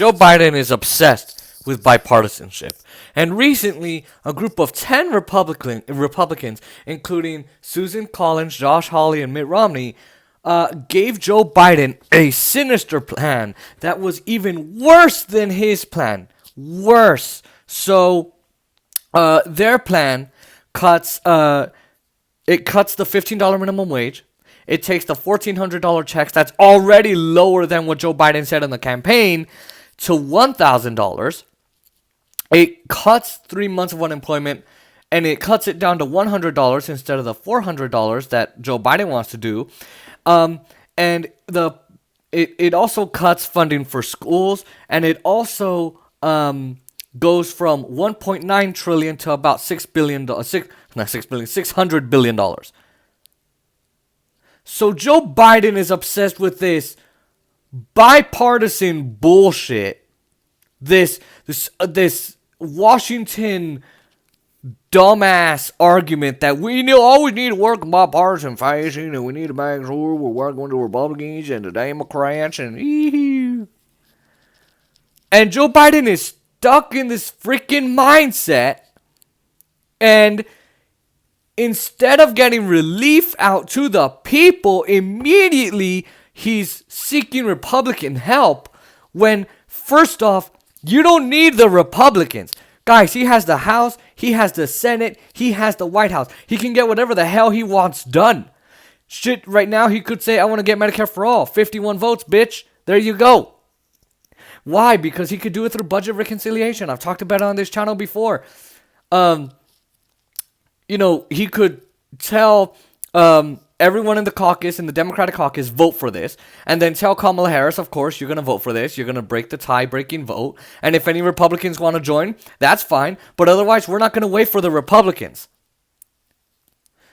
Joe Biden is obsessed with bipartisanship. And recently, a group of 10 Republicans, including Susan Collins, Josh Hawley, and Mitt Romney, gave Joe Biden a sinister plan that was even worse than his plan. Worse. So, their plan cuts the $15 minimum wage. It takes the $1,400 checks that's already lower than what Joe Biden said in the campaign to $1,000. It cuts 3 months of unemployment, and it cuts it down to $100 instead of the $400 that Joe Biden wants to do. And it also cuts funding for schools, and it also goes from 1.9 trillion to about $600 billion. So Joe Biden is obsessed with this bipartisan bullshit. This Washington dumbass argument that we always need to work in bipartisan fashion, and we need to make sure we're working with the Republicans and the Democrats and Joe Biden is stuck in this freaking mindset, and instead of getting relief out to the people, immediately he's seeking Republican help when, first off, you don't need the Republicans. Guys, he has the House, he has the Senate, he has the White House. He can get whatever the hell he wants done. Shit, right now he could say, I want to get Medicare for all. 51 votes, bitch. There you go. Why? Because he could do it through budget reconciliation. I've talked about it on this channel before. He could tell everyone in the caucus, in the Democratic caucus, vote for this. And then tell Kamala Harris, of course, you're going to vote for this. You're going to break the tie-breaking vote. And if any Republicans want to join, that's fine. But otherwise, we're not going to wait for the Republicans.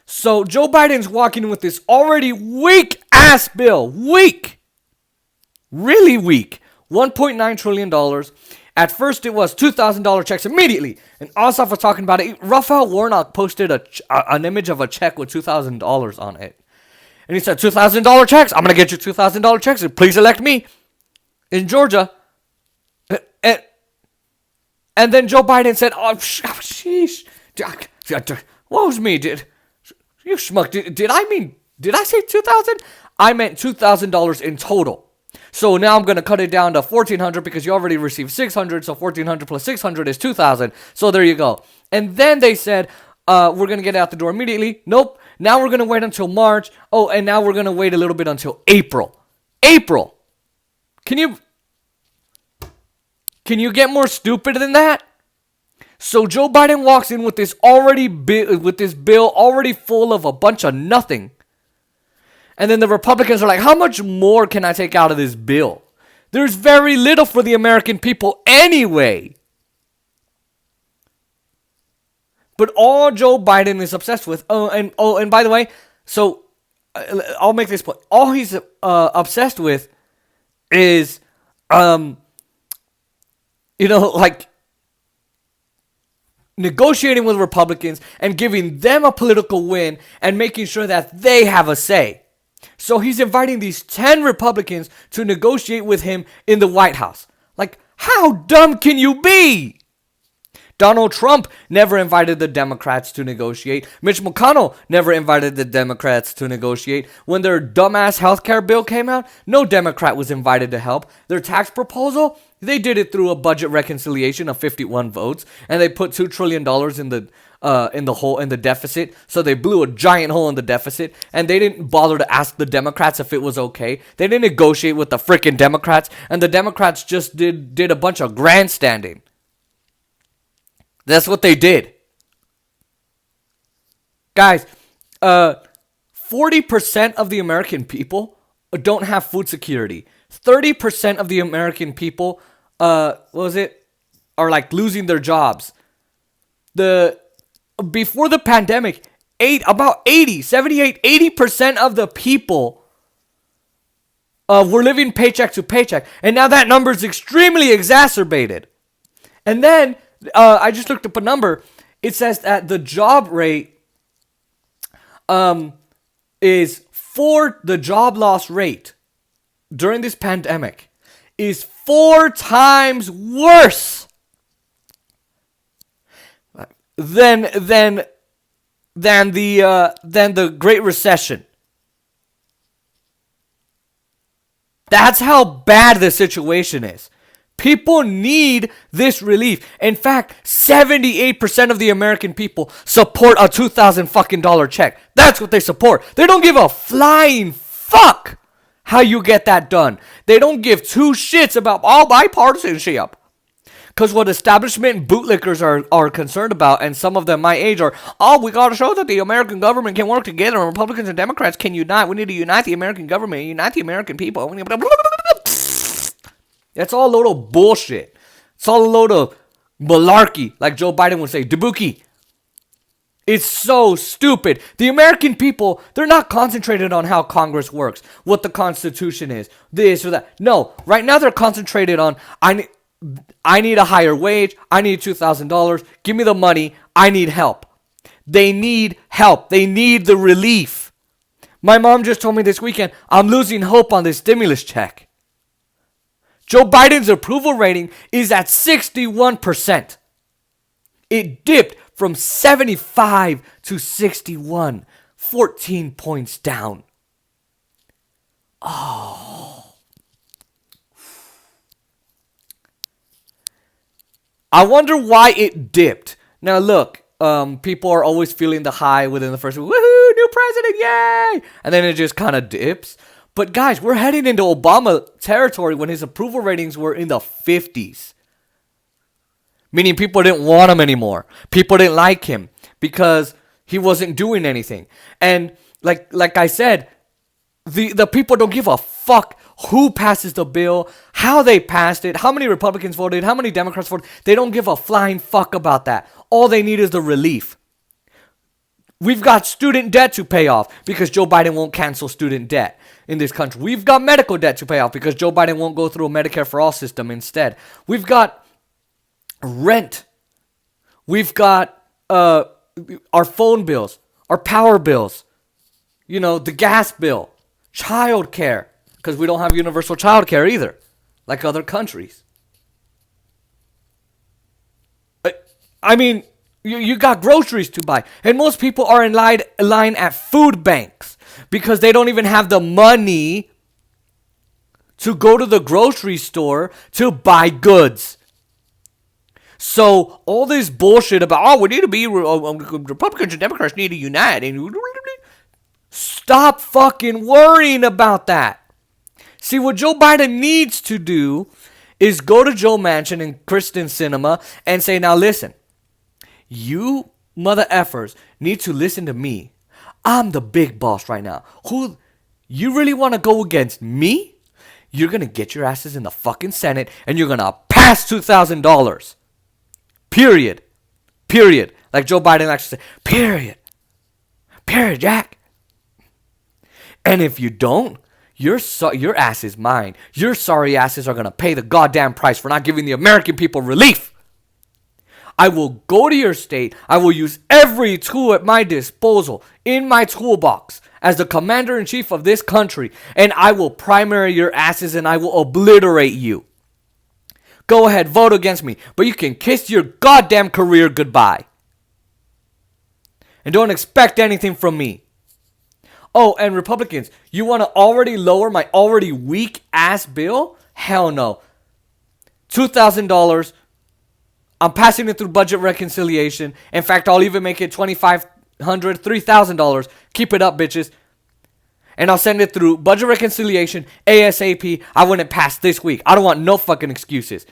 So Joe Biden's walking with this already weak-ass bill. Weak. Really weak. $1.9 trillion. At first, it was $2,000 checks immediately. And Ossoff was talking about it. Raphael Warnock posted an image of a check with $2,000 on it. And he said, $2,000 checks. I'm going to get you $2,000 checks. Please elect me in Georgia. And then Joe Biden said, oh, sheesh. What was me? Did I say $2,000? I meant $2,000 in total. So now I'm going to cut it down to $1,400 because you already received $600. So $1,400 plus $600 is $2,000. So there you go. And then they said, we're going to get it out the door immediately. Nope. Now we're going to wait until March. Oh, and now we're going to wait a little bit until April. April. Can you get more stupid than that? So Joe Biden walks in with this bill already full of a bunch of nothing. And then the Republicans are like, how much more can I take out of this bill? There's very little for the American people anyway. But all Joe Biden is obsessed with, and by the way, so I'll make this point. All he's obsessed with is, negotiating with Republicans and giving them a political win and making sure that they have a say. So he's inviting these 10 Republicans to negotiate with him in the White House. Like, how dumb can you be? Donald Trump never invited the Democrats to negotiate. Mitch McConnell never invited the Democrats to negotiate. When their dumbass healthcare bill came out, no Democrat was invited to help. Their tax proposal, they did it through a budget reconciliation of 51 votes, and they put $2 trillion in the deficit. So they blew a giant hole in the deficit, and they didn't bother to ask the Democrats if it was okay. They didn't negotiate with the freaking Democrats, and the Democrats just did a bunch of grandstanding. That's what they did. Guys, 40% of the American people don't have food security. 30% of the American people, are like losing their jobs. Before the pandemic, 80% of the people were living paycheck to paycheck. And now that number is extremely exacerbated. And then, I just looked up a number. It says that the job rate is for the job loss rate during this pandemic is 4 times worse than the Great Recession. That's how bad the situation is. People need this relief. In fact, 78% of the American people support a $2,000 check. That's what they support. They don't give a flying fuck how you get that done. They don't give two shits about all bipartisanship. Because what establishment bootlickers are concerned about, and some of them my age are, we got to show that the American government can work together and Republicans and Democrats can unite. We need to unite the American government, unite the American people. That's all a load of bullshit. It's all a load of malarkey, like Joe Biden would say, Debookie. It's so stupid. The American people, they're not concentrated on how Congress works, what the Constitution is, this or that. No, right now they're concentrated on, I need a higher wage. I need $2,000. Give me the money. I need help. They need help. They need the relief. My mom just told me this weekend, I'm losing hope on this stimulus check. Joe Biden's approval rating is at 61%. It dipped from 75 to 61. 14 points down. Oh. I wonder why it dipped. Now look, people are always feeling the high within the first week. Woohoo, new president, yay! And then it just kind of dips. But guys, we're heading into Obama territory when his approval ratings were in the 50s. Meaning people didn't want him anymore. People didn't like him because he wasn't doing anything. And like I said, the people don't give a fuck who passes the bill, how they passed it, how many Republicans voted, how many Democrats voted. They don't give a flying fuck about that. All they need is the relief. We've got student debt to pay off because Joe Biden won't cancel student debt in this country. We've got medical debt to pay off because Joe Biden won't go through a Medicare for All system instead. We've got rent. We've got our phone bills, our power bills, the gas bill, child care, because we don't have universal child care either, like other countries. I mean, you got groceries to buy. And most people are in line at food banks because they don't even have the money to go to the grocery store to buy goods. So all this bullshit about, we need to be, Republicans and Democrats need to unite. And stop fucking worrying about that. See, what Joe Biden needs to do is go to Joe Manchin and Kristen Sinema and say, now listen, you mother effers need to listen to me. I'm the big boss right now. Who, you really want to go against me? You're going to get your asses in the fucking Senate and you're going to pass $2,000. Period. Period. Like Joe Biden likes to say, period. Period, Jack. And if you don't, your ass is mine. Your sorry asses are going to pay the goddamn price for not giving the American people relief. I will go to your state. I will use every tool at my disposal in my toolbox as the commander-in-chief of this country, and I will primary your asses and I will obliterate you. Go ahead, vote against me, but you can kiss your goddamn career goodbye. And don't expect anything from me. Oh, and Republicans, you want to already lower my already weak-ass bill? Hell no. $2,000. I'm passing it through budget reconciliation. In fact, I'll even make it $2,500, $3,000. Keep it up, bitches. And I'll send it through budget reconciliation ASAP. I want it passed this week. I don't want no fucking excuses.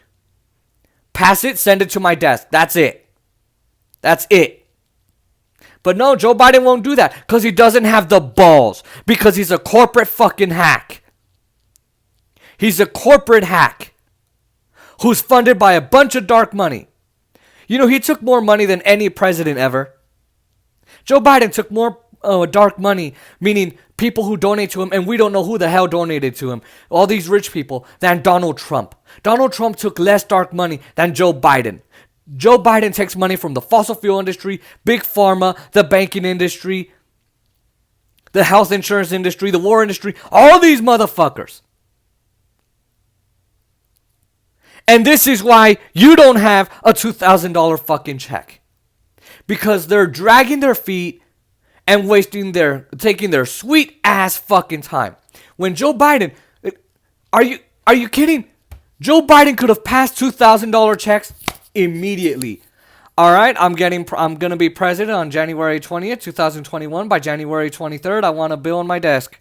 Pass it, send it to my desk. That's it. That's it. But no, Joe Biden won't do that because he doesn't have the balls. Because he's a corporate fucking hack. He's a corporate hack who's funded by a bunch of dark money. He took more money than any president ever. Joe Biden took more dark money, meaning people who donate to him, and we don't know who the hell donated to him, all these rich people, than Donald Trump. Donald Trump took less dark money than Joe Biden. Joe Biden takes money from the fossil fuel industry, big pharma, the banking industry, the health insurance industry, the war industry, all these motherfuckers. And this is why you don't have a $2,000 fucking check. Because they're dragging their feet and taking their sweet ass fucking time. When Joe Biden, are you kidding? Joe Biden could have passed $2,000 checks immediately. All right, I'm gonna be president on January 20th, 2021. By January 23rd, I want a bill on my desk.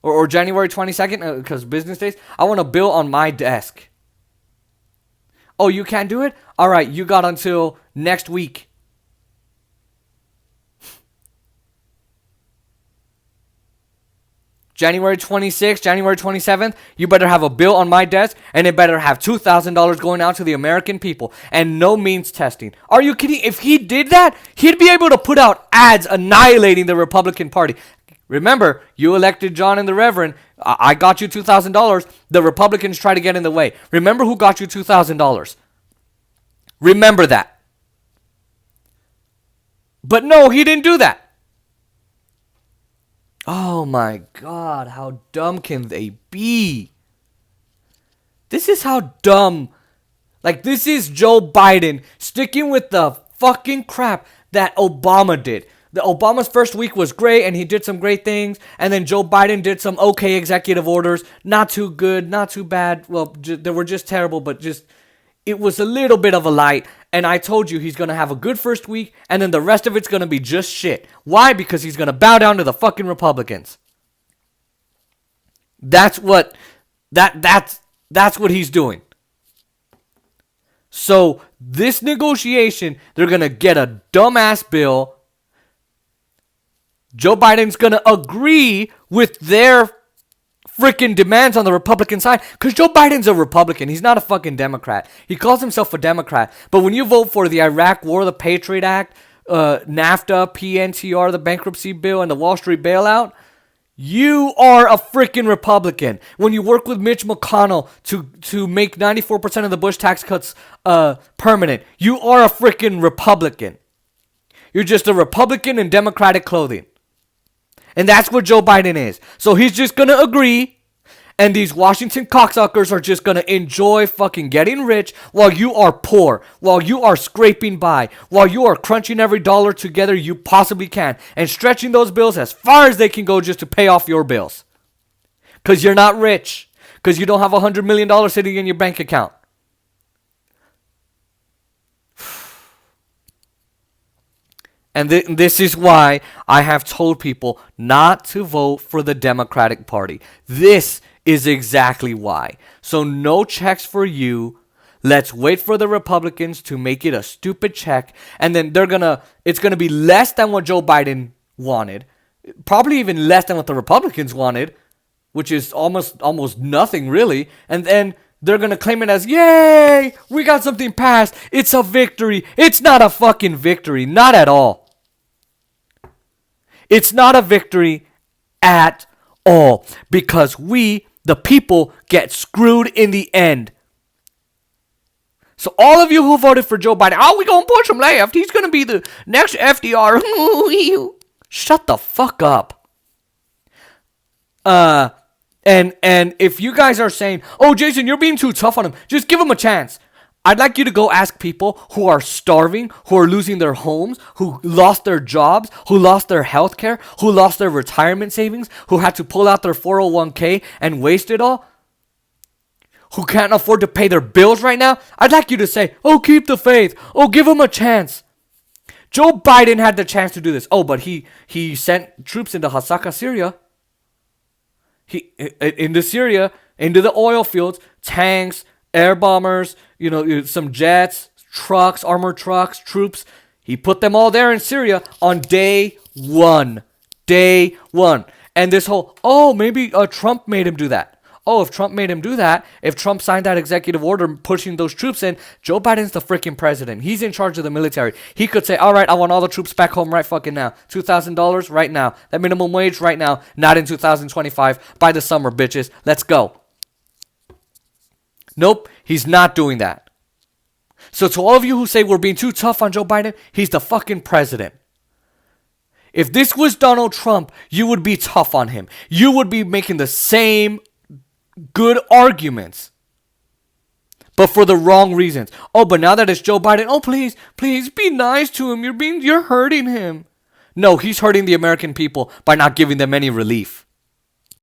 Or January 22nd, because business days, I want a bill on my desk. Oh, you can't do it? All right, you got until next week. January 26th, January 27th, you better have a bill on my desk, and it better have $2,000 going out to the American people, and no means testing. Are you kidding? If he did that, he'd be able to put out ads annihilating the Republican Party. Remember, you elected John and the Reverend. I got you $2,000. The Republicans try to get in the way. Remember who got you $2,000. Remember that. But no, he didn't do that. Oh my God, how dumb can they be? This is how dumb. Like, this is Joe Biden sticking with the fucking crap that Obama did. Obama's first week was great, and he did some great things. And then Joe Biden did some okay executive orders. Not too good, not too bad. Well, they were just terrible, but just, it was a little bit of a light. And I told you he's going to have a good first week, and then the rest of it's going to be just shit. Why? Because he's going to bow down to the fucking Republicans. That's what he's doing. So this negotiation, they're going to get a dumbass bill. Joe Biden's going to agree with their freaking demands on the Republican side, because Joe Biden's a Republican. He's not a fucking Democrat. He calls himself a Democrat. But when you vote for the Iraq War, the Patriot Act, NAFTA, PNTR, the bankruptcy bill, and the Wall Street bailout, you are a freaking Republican. When you work with Mitch McConnell to make 94% of the Bush tax cuts permanent, you are a freaking Republican. You're just a Republican in Democratic clothing. And that's what Joe Biden is. So he's just going to agree, and these Washington cocksuckers are just going to enjoy fucking getting rich while you are poor, while you are scraping by, while you are crunching every dollar together you possibly can, and stretching those bills as far as they can go just to pay off your bills. Because you're not rich. Because you don't have $100 million sitting in your bank account. And this is why I have told people not to vote for the Democratic Party. This is exactly why. So no checks for you. Let's wait for the Republicans to make it a stupid check. And then it's going to be less than what Joe Biden wanted. Probably even less than what the Republicans wanted, which is almost nothing really. And then they're going to claim it as, yay, we got something passed. It's a victory. It's not a fucking victory. Not at all. It's not a victory at all, because we, the people, get screwed in the end. So all of you who voted for Joe Biden, we gonna push him left. He's gonna be the next FDR. Shut the fuck up. And if you guys are saying, oh, Jason, you're being too tough on him, just give him a chance. I'd like you to go ask people who are starving, who are losing their homes, who lost their jobs, who lost their health care, who lost their retirement savings, who had to pull out their 401k and waste it all, who can't afford to pay their bills right now. I'd like you to say, oh, keep the faith. Oh, give them a chance. Joe Biden had the chance to do this. Oh, but he sent troops into Hasaka, Syria. Into Syria, into the oil fields, tanks, air bombers, some jets, trucks, armored trucks, troops. He put them all there in Syria on day one. Day one. And this whole, maybe Trump made him do that. Oh, if Trump made him do that, if Trump signed that executive order pushing those troops in, Joe Biden's the freaking president. He's in charge of the military. He could say, all right, I want all the troops back home right fucking now. $2,000 right now. That minimum wage right now. Not in 2025. By the summer, bitches. Let's go. Nope, he's not doing that. So to all of you who say we're being too tough on Joe Biden, he's the fucking president. If this was Donald Trump, you would be tough on him. You would be making the same good arguments, but for the wrong reasons. Oh, but now that it's Joe Biden, oh, please, please be nice to him. You're hurting him. No, he's hurting the American people by not giving them any relief.